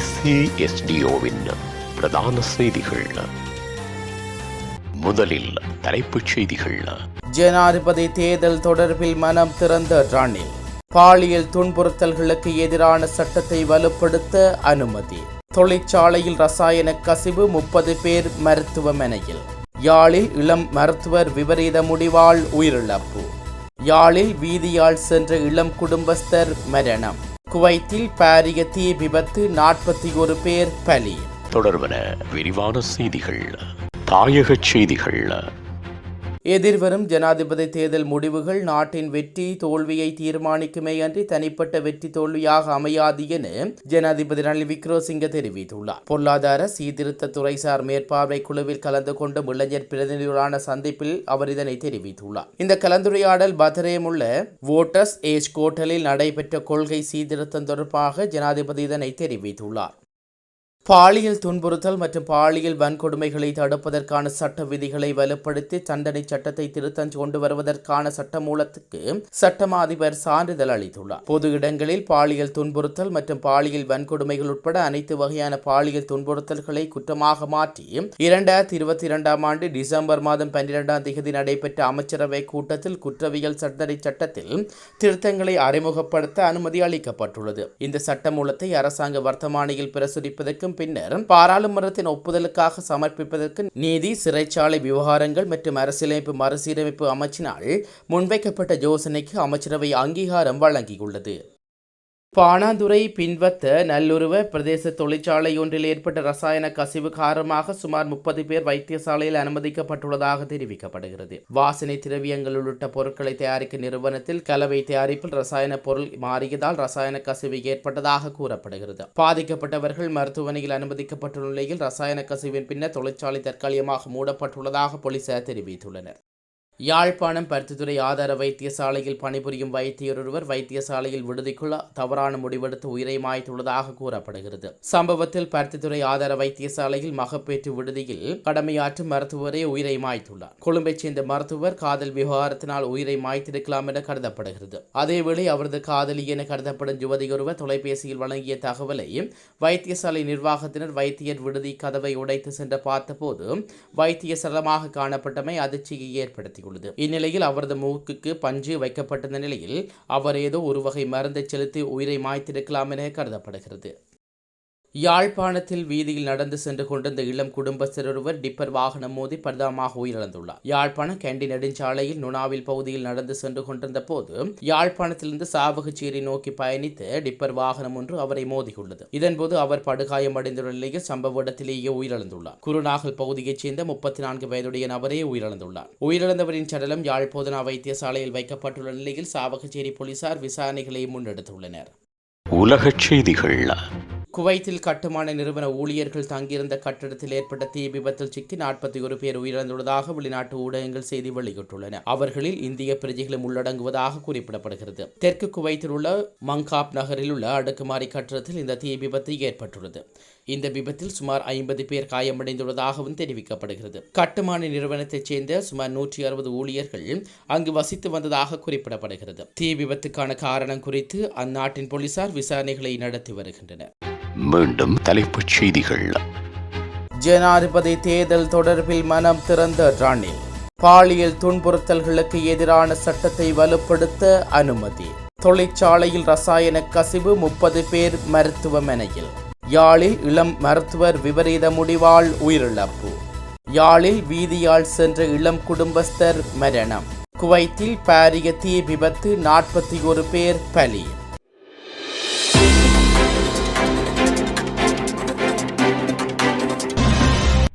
SCSDOவின் பிரதான செய்திகள். முதலில் தலைப்புச் செய்திகள். ஜனாதிபதி தேர்தல் தொடர்பில் மனம் திறந்த ரணில். பாலியல் துன்புறுத்தல்களுக்கு எதிரான சட்டத்தை வலுப்படுத்த அனுமதி. தொழிற்சாலையில் ரசாயன கசிவு, 30 பேர் மருத்துவமனையில். யாழில் இளம் மருத்துவர் விபரீத முடிவால் உயிரிழப்பு. யாழில் வீதியால் சென்ற இளம் குடும்பஸ்தர் மரணம். குவைத்தில் பாரிய தீ விபத்து, 41 பேர் பலி. தொடர்பன விரிவான செய்திகள். தாயகச் செய்திகள். எதிர்வரும் ஜனாதிபதி தேர்தல் முடிவுகள் நாட்டின் வெற்றி தோல்வியை தீர்மானிக்குமே அன்றி தனிப்பட்ட வெற்றி தோல்வியாக அமையாது என ஜனாதிபதி ரணில் விக்ரமசிங்க தெரிவித்துள்ளார். பொருளாதார சீர்திருத்த துறைசார் மேற்பார்வை குழுவில் கலந்து கொண்ட இளைஞர் பிரதிநிதிகளான சந்திப்பில் அவர் இதனை தெரிவித்துள்ளார். இந்த கலந்துரையாடல் பத்ரேம் உள்ள வோட்டர்ஸ் ஏஜ் கோட்டலில் நடைபெற்ற கொள்கை சீர்திருத்தம் தொடர்பாக ஜனாதிபதி இதனை தெரிவித்துள்ளார். பாலியல் துன்புறுத்தல் மற்றும் பாலியல் வன்கொடுமைகளை தடுப்பதற்கான சட்ட விதிகளை வலுப்படுத்தி தண்டனை சட்டத்தை திருத்தம் கொண்டு வருவதற்கான சட்டமூலத்துக்கு சட்டமா அதிபர் சான்றிதழ் அளித்துள்ளார். பொது இடங்களில் பாலியல் துன்புறுத்தல் மற்றும் பாலியல் வன்கொடுமைகள் உட்பட அனைத்து வகையான பாலியல் துன்புறுத்தல்களை குற்றமாக மாற்றி 2022 ஆண்டு டிசம்பர் மாதம் 12ஆம் தேதி நடைபெற்ற அமைச்சரவை கூட்டத்தில் குற்றவியல் தண்டனை சட்டத்தில் திருத்தங்களை அறிமுகப்படுத்த அனுமதி அளிக்கப்பட்டுள்ளது. இந்த சட்டமூலத்தை அரசாங்க வர்த்தமானியில் பிரசுரிப்பதற்கும் பின்னர் பாராளுமன்றத்தின் ஒப்புதலுக்காக சமர்ப்பிப்பதற்கு நீதி, சிறைச்சாலை விவகாரங்கள் மற்றும் அரசியலமைப்பு மறுசீரமைப்பு அமைச்சினால் முன்வைக்கப்பட்ட யோசனைக்கு அமைச்சரவை அங்கீகாரம் வழங்கியுள்ளது. பாணாதுறை பின்வத்த நல்லுருவ பிரதேச தொழிற்சாலை ஒன்றில் ஏற்பட்ட ரசாயன கசிவு காரணமாக சுமார் 30 பேர் வைத்தியசாலையில் அனுமதிக்கப்பட்டுள்ளதாக தெரிவிக்கப்படுகிறது. வாசனை திரவியங்கள் உள்ளிட்ட பொருட்களை தயாரிக்கும் நிறுவனத்தில் கலவை தயாரிப்பில் ரசாயன பொருள் மாறியதால் ரசாயன கசிவு ஏற்பட்டதாக கூறப்படுகிறது. பாதிக்கப்பட்டவர்கள் மருத்துவமனையில் அனுமதிக்கப்பட்டுள்ள நிலையில் ரசாயன கசிவின் பின்னர் தொழிற்சாலை தற்காலிகமாக மூடப்பட்டுள்ளதாக போலீசார் தெரிவித்துள்ளனர். யாழ்ப்பாணம் பருத்தித்துறை ஆதார வைத்தியசாலையில் பணிபுரியும் வைத்தியர் ஒருவர் வைத்தியசாலையில் விடுதிக்குள் தவறான முடிவெடுத்து உயிரை மாய்த்துள்ளதாக கூறப்படுகிறது. சம்பவத்தில் பருத்தித்துறை ஆதார வைத்தியசாலையில் மகப்பேற்று விடுதியில் கடமையாற்றும் மருத்துவரே உயிரை மாய்த்துள்ளார். கொழும்பைச் சேர்ந்த மருத்துவர் காதல் விவகாரத்தினால் உயிரை மாய்த்திருக்கலாம் என கருதப்படுகிறது. அதேவேளை அவரது காதலி என கருதப்படும் யுவதியொருவர் தொலைபேசியில் வழங்கிய தகவலை வைத்தியசாலை நிர்வாகத்தினர் வைத்தியர் விடுதி கதவை உடைத்து சென்று பார்த்தபோது வைத்திய சரளமாக காணப்பட்டமை அதிர்ச்சியை ஏற்படுத்தி. இந்நிலையில் அவரது மூக்குக்கு பஞ்சு வைக்கப்பட்டிருந்த நிலையில் அவர் ஏதோ ஒரு வகை மருந்தை செலுத்தி உயிரை மாய்த்திருக்கலாம் என கருதப்படுகிறது. யாழ்ப்பாணத்தில் வீதியில் நடந்து சென்று கொண்டிருந்த இளம் குடும்பஸ்தர் ஒருவர் டிப்பர் வாகனம் மோதி பரிதாபமாக உயிரிழந்துள்ளார். யாழ்ப்பாணம் கேண்டி நெடுஞ்சாலையில் நுணாவில் பகுதியில் நடந்து சென்று கொண்டிருந்த போது யாழ்ப்பாணத்திலிருந்து சாவகச்சேரி நோக்கி பயணித்த டிப்பர் வாகனம் ஒன்று அவரை மோதியுள்ளது. இதன்போது அவர் படுகாயமடைந்துள்ள நிலையில் சம்பவ இடத்திலேயே உயிரிழந்துள்ளார். குருநாகல் பகுதியைச் சேர்ந்த 34 வயதுடைய நபரே உயிரிழந்துள்ளார். உயிரிழந்தவரின் சடலம் யாழ்ப்போதனா வைத்தியசாலையில் வைக்கப்பட்டுள்ள நிலையில் சாவகச்சேரி போலீசார் விசாரணைகளை முன்னெடுத்துள்ளனர். உலகச் செய்திகள். குவைத்தில் கட்டுமான நிறுவன ஊழியர்கள் தங்கியிருந்த கட்டடத்தில் ஏற்பட்ட தீ விபத்தில் சிக்கி 41 பேர் உயிரிழந்துள்ளதாக வெளிநாட்டு ஊடகங்கள் செய்தி வெளியிட்டுள்ளன. அவர்களில் இந்திய பிரஜைகளும் உள்ளடங்குவதாக குறிப்பிடப்படுகிறது. தெற்கு குவைத்தில் உள்ள மங்காப் நகரில் உள்ள அடுக்குமாடி கட்டடத்தில் இந்த தீ விபத்து ஏற்பட்டுள்ளது. இந்த விபத்தில் சுமார் 50 பேர் காயமடைந்துள்ளதாகவும் தெரிவிக்கப்படுகிறது. கட்டுமான நிறுவனத்தைச் சேர்ந்த சுமார் 160 ஊழியர்கள் அங்கு வசித்து வந்ததாக குறிப்பிடப்படுகிறது. தீ விபத்துக்கான காரணம் குறித்து அந்நாட்டின் போலீசார் விசாரணைகளை நடத்தி வருகின்றனர். மீண்டும் தலைப்புச் செய்திகள். ஜனாதிபதி தேர்தல் தொடர்பில் மனம் திறந்த ரணில். பாலியல் துன்புறுத்தல்களுக்கு எதிரான சட்டத்தை வலுப்படுத்த அனுமதி. தொழிற்சாலையில் ரசாயன கசிவு, 30 பேர் மருத்துவமனையில். யாழில் இளம் மருத்துவர் விபரீத முடிவால் உயிரிழப்பு. யாழில் வீதியால் சென்ற இளம் குடும்பஸ்தர் மரணம். குவைத்தில் பாரிய தீ விபத்து, 41 பேர் பலி.